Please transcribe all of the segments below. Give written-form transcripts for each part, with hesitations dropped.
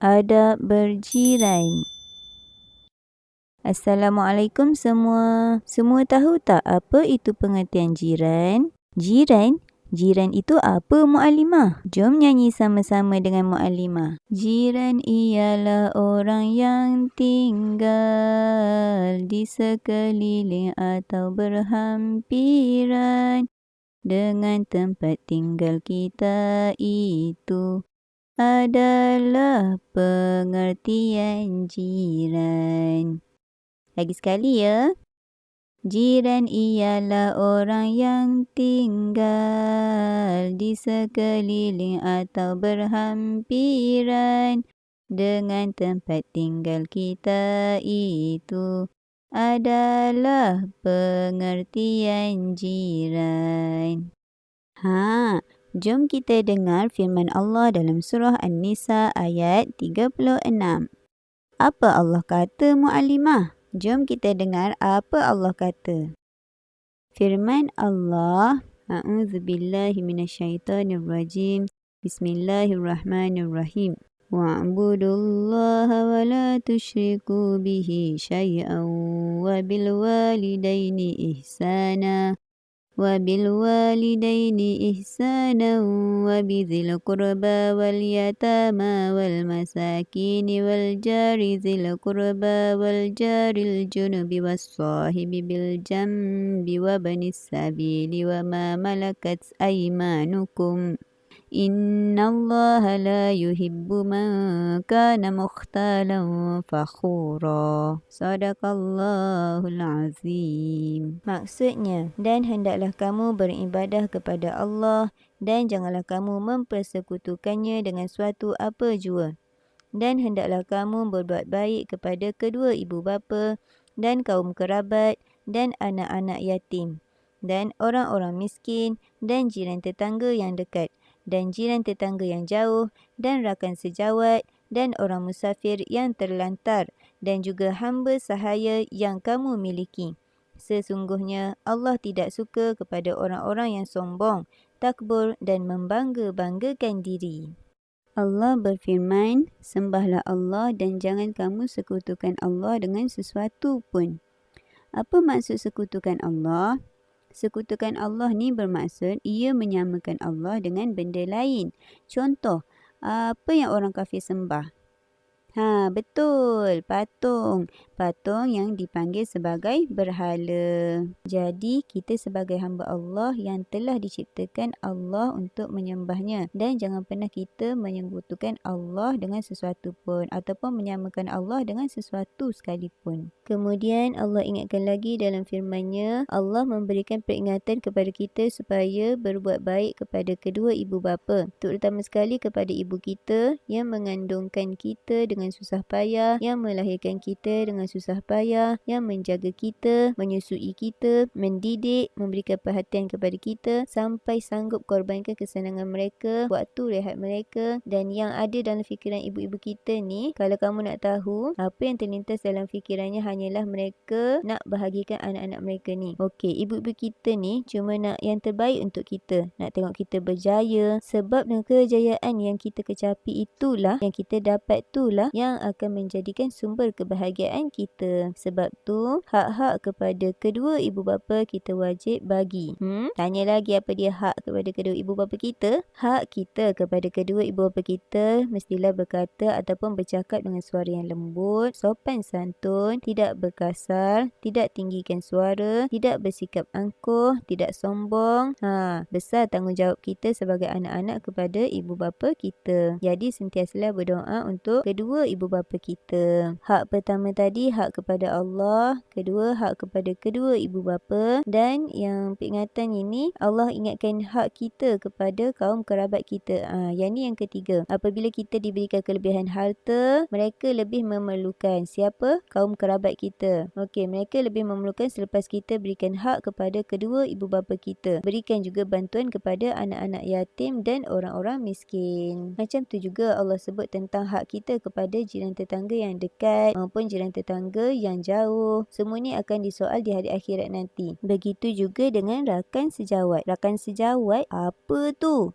Adab berjiran. Assalamualaikum semua. Semua tahu tak apa itu pengertian jiran? Jiran? Jiran itu apa, Muallimah? Jom nyanyi sama-sama dengan Muallimah. Jiran ialah orang yang tinggal di sekeliling atau berhampiran dengan tempat tinggal kita itu adalah pengertian jiran. Lagi sekali ya. Jiran ialah orang yang tinggal di sekeliling atau berhampiran dengan tempat tinggal kita itu adalah pengertian jiran. Jom kita dengar firman Allah dalam surah An-Nisa ayat 36. Apa Allah kata, Muallimah? Jom kita dengar apa Allah kata. Firman Allah, A'udzubillahi minasyaitonirrajim. Bismillahirrahmanirrahim. Wa'budullaha wa la tusyriku bihi syai'an wa bilwalidaini ihsana وبالوالدين إحسانا وبذي القربى واليتامى والمساكين والجار ذي القربى والجار الجنب والصاحب بالجنب وابن السبيل وما ملكت أيمانكم إن الله لا يحب من كان مختالا فخورا. Sadaqallahul Azim. Maksudnya, dan hendaklah kamu beribadah kepada Allah dan janganlah kamu mempersekutukannya dengan suatu apa jua. Dan hendaklah kamu berbuat baik kepada kedua ibu bapa dan kaum kerabat dan anak-anak yatim dan orang-orang miskin dan jiran tetangga yang dekat dan jiran tetangga yang jauh dan rakan sejawat dan orang musafir yang terlantar dan juga hamba sahaya yang kamu miliki. Sesungguhnya Allah tidak suka kepada orang-orang yang sombong, takbur dan membangga-banggakan diri. Allah berfirman, sembahlah Allah dan jangan kamu sekutukan Allah dengan sesuatu pun. Apa maksud sekutukan Allah? Sekutukan Allah ni bermaksud ia menyamakan Allah dengan benda lain. Contoh, apa yang orang kafir sembah? Betul, patung. Patung yang dipanggil sebagai berhala. Jadi, kita sebagai hamba Allah yang telah diciptakan Allah untuk menyembahnya. Dan jangan pernah kita menyekutukan Allah dengan sesuatu pun. Ataupun menyamakan Allah dengan sesuatu sekalipun. Kemudian, Allah ingatkan lagi dalam firman-Nya, Allah memberikan peringatan kepada kita supaya berbuat baik kepada kedua ibu bapa. Terutama sekali kepada ibu kita yang mengandungkan kita dengan susah payah, yang melahirkan kita dengan susah payah, yang menjaga kita, menyusui kita, mendidik, memberikan perhatian kepada kita sampai sanggup korbankan kesenangan mereka, waktu rehat mereka. Dan yang ada dalam fikiran ibu-ibu kita ni, kalau kamu nak tahu, apa yang terlintas dalam fikirannya hanyalah mereka nak bahagikan anak-anak mereka ni. Okey, ibu-ibu kita ni cuma nak yang terbaik untuk kita, nak tengok kita berjaya, sebab dengan kejayaan yang kita kecapi itulah, yang kita dapat itulah yang akan menjadikan sumber kebahagiaan kita. Sebab tu, hak-hak kepada kedua ibu bapa kita wajib bagi. Tanya lagi apa dia hak kepada kedua ibu bapa kita? Hak kita kepada kedua ibu bapa kita mestilah berkata ataupun bercakap dengan suara yang lembut, sopan santun, tidak berkasar, tidak tinggikan suara, tidak bersikap angkuh, tidak sombong. Besar tanggungjawab kita sebagai anak-anak kepada ibu bapa kita. Jadi sentiasalah berdoa untuk kedua ibu bapa kita. Hak pertama tadi hak kepada Allah, kedua hak kepada kedua ibu bapa, dan yang peringatan ini Allah ingatkan hak kita kepada kaum kerabat kita. Yang ni yang ketiga. Apabila kita diberikan kelebihan harta, mereka lebih memerlukan. Siapa? Kaum kerabat kita. Okey, mereka lebih memerlukan selepas kita berikan hak kepada kedua ibu bapa kita. Berikan juga bantuan kepada anak-anak yatim dan orang-orang miskin. Macam tu juga Allah sebut tentang hak kita kepada jiran tetangga yang dekat maupun jiran tetangga tetangga yang jauh. Semua ni akan disoal di hari akhirat nanti. Begitu juga dengan rakan sejawat. Rakan sejawat apa tu?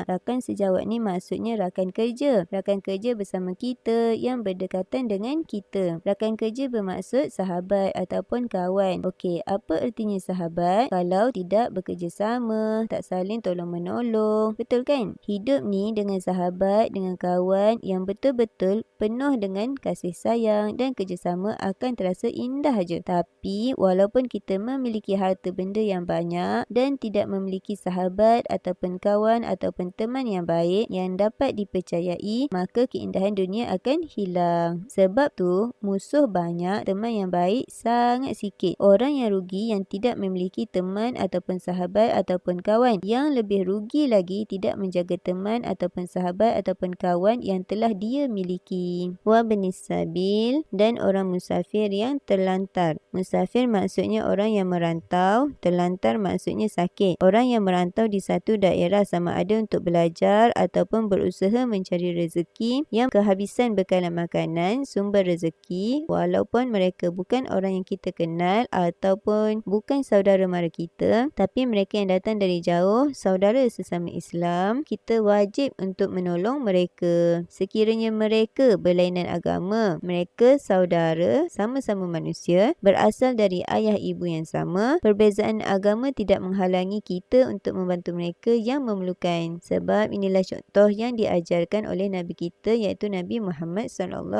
Rakan sejawat ni maksudnya rakan kerja. Rakan kerja bersama kita yang berdekatan dengan kita. Rakan kerja bermaksud sahabat ataupun kawan. Okey, apa artinya sahabat? Kalau tidak bekerjasama, tak saling tolong-menolong. Betul kan? Hidup ni dengan sahabat, dengan kawan yang betul-betul penuh dengan kasih sayang dan kerjasama akan terasa indah je. Tapi walaupun kita memiliki harta benda yang banyak dan tidak memiliki sahabat ataupun kawan ataupun teman yang baik yang dapat dipercayai, maka keindahan dunia akan hilang. Sebab tu musuh banyak, teman yang baik sangat sikit. Orang yang rugi yang tidak memiliki teman ataupun sahabat ataupun kawan. Yang lebih rugi lagi tidak menjaga teman ataupun sahabat ataupun kawan yang telah dia miliki. Wa benis sabil, dan orang musafir yang terlantar. Musafir maksudnya orang yang merantau, terlantar maksudnya sakit. Orang yang merantau di satu daerah sama ada untuk belajar ataupun berusaha mencari rezeki yang kehabisan bekalan makanan, sumber rezeki, walaupun mereka bukan orang yang kita kenal ataupun bukan saudara mara kita, tapi mereka yang datang dari jauh, saudara sesama Islam, kita wajib untuk menolong mereka. Sekiranya mereka berlainan agama, mereka saudara, sama-sama manusia, berasal dari ayah ibu yang sama, perbezaan agama tidak menghalangi kita untuk membantu mereka yang memerlukan. Sebab inilah contoh yang diajarkan oleh Nabi kita, iaitu Nabi Muhammad SAW.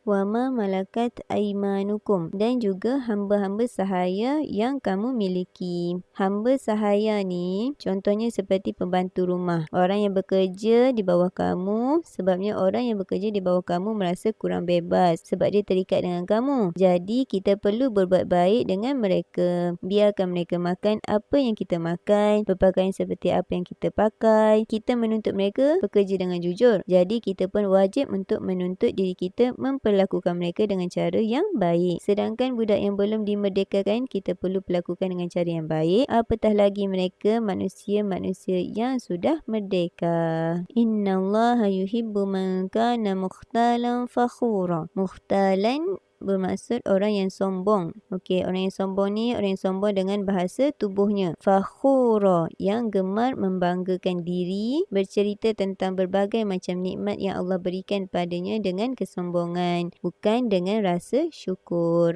Wa ma malakat aimanukum, dan juga hamba-hamba sahaya yang kamu miliki. Hamba sahaya ni contohnya seperti pembantu rumah. Orang yang bekerja di bawah kamu, sebabnya orang yang bekerja di bawah kamu merasa kurang bebas sebab dia terikat dengan kamu. Jadi kita perlu berbuat baik dengan mereka. Biarkan mereka makan apa yang kita makan, berpakaian seperti apa yang kita pakai. Kita menuntut mereka bekerja dengan jujur. Jadi kita pun wajib untuk menuntut diri kita memperlakukan mereka dengan cara yang baik. Sedangkan budak yang belum dimerdekakan, kita perlu perlakukan dengan cara yang baik. Apatah lagi mereka manusia-manusia yang sudah merdeka. Innallaha yuhibbu man kana mukhtalan fakhura. Mukhtalan bermaksud orang yang sombong. Okey, orang yang sombong ni orang yang sombong dengan bahasa tubuhnya. Fakhura, yang gemar membanggakan diri, bercerita tentang berbagai macam nikmat yang Allah berikan padanya dengan kesombongan, bukan dengan rasa syukur.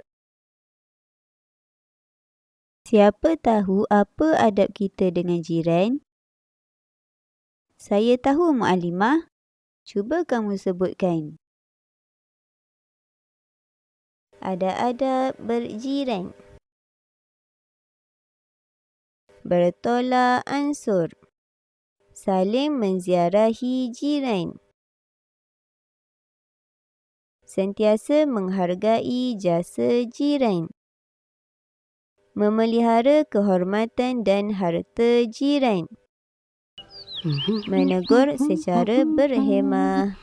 Siapa tahu apa adab kita dengan jiran? Saya tahu, Mu'allimah. Cuba kamu sebutkan. Ada adab berjiran. Bertolak ansur. Saling menziarahi jiran. Sentiasa menghargai jasa jiran. Memelihara kehormatan dan harta jiran. Menegur secara berhemah.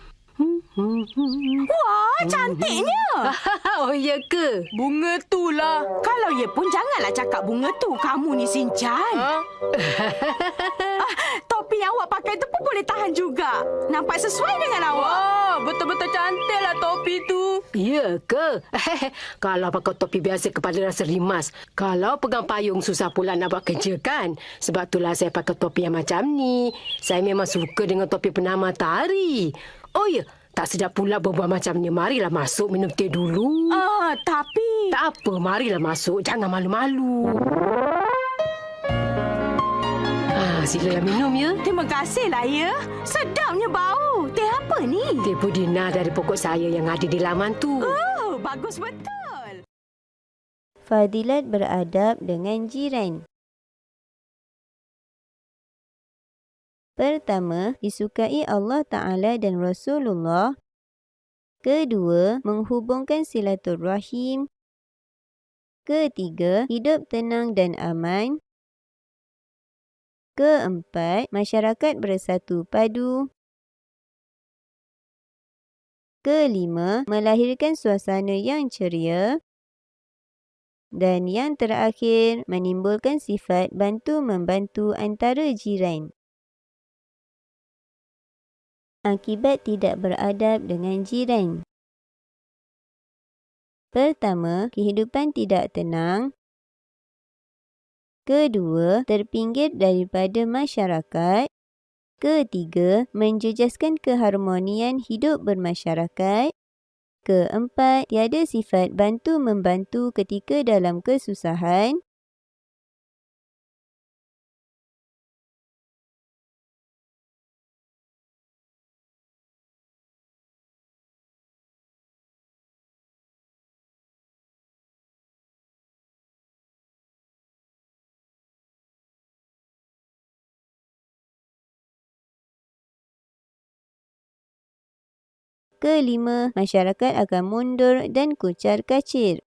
Wah, cantiknya. Oh, ya ke? Bunga tu lah. Kalau ya pun janganlah cakap bunga tu. Kamu ni sinchan. Topi yang awak pakai tu pun boleh tahan juga. Nampak sesuai dengan awak. Wah, betul-betul cantiklah topi tu. Ya ke? Kalau pakai topi biasa kepala rasa rimas. Kalau pegang payung susah pula nak buat kerja kan? Sebab itulah saya pakai topi yang macam ni. Saya memang suka dengan topi penama matahari. Oh ya, tak sedap pula berbual macam ni. Marilah masuk minum teh dulu. Tapi... Tak apa, marilah masuk. Jangan malu-malu. Silalah minum ya. Terima kasihlah ya. Sedapnya bau. Teh apa ni? Teh pudina dari pokok saya yang ada di laman tu. Oh, bagus betul. Fadilat beradab dengan jiran. Pertama, disukai Allah Ta'ala dan Rasulullah. Kedua, menghubungkan silaturrahim. Ketiga, hidup tenang dan aman. Keempat, masyarakat bersatu padu. Kelima, melahirkan suasana yang ceria. Dan yang terakhir, menimbulkan sifat bantu-membantu antara jiran. Akibat tidak beradab dengan jiran. Pertama, kehidupan tidak tenang. Kedua, terpinggir daripada masyarakat. Ketiga, menjejaskan keharmonian hidup bermasyarakat. Keempat, tiada sifat bantu-membantu ketika dalam kesusahan. Kelima, masyarakat akan mundur dan kucar kacir.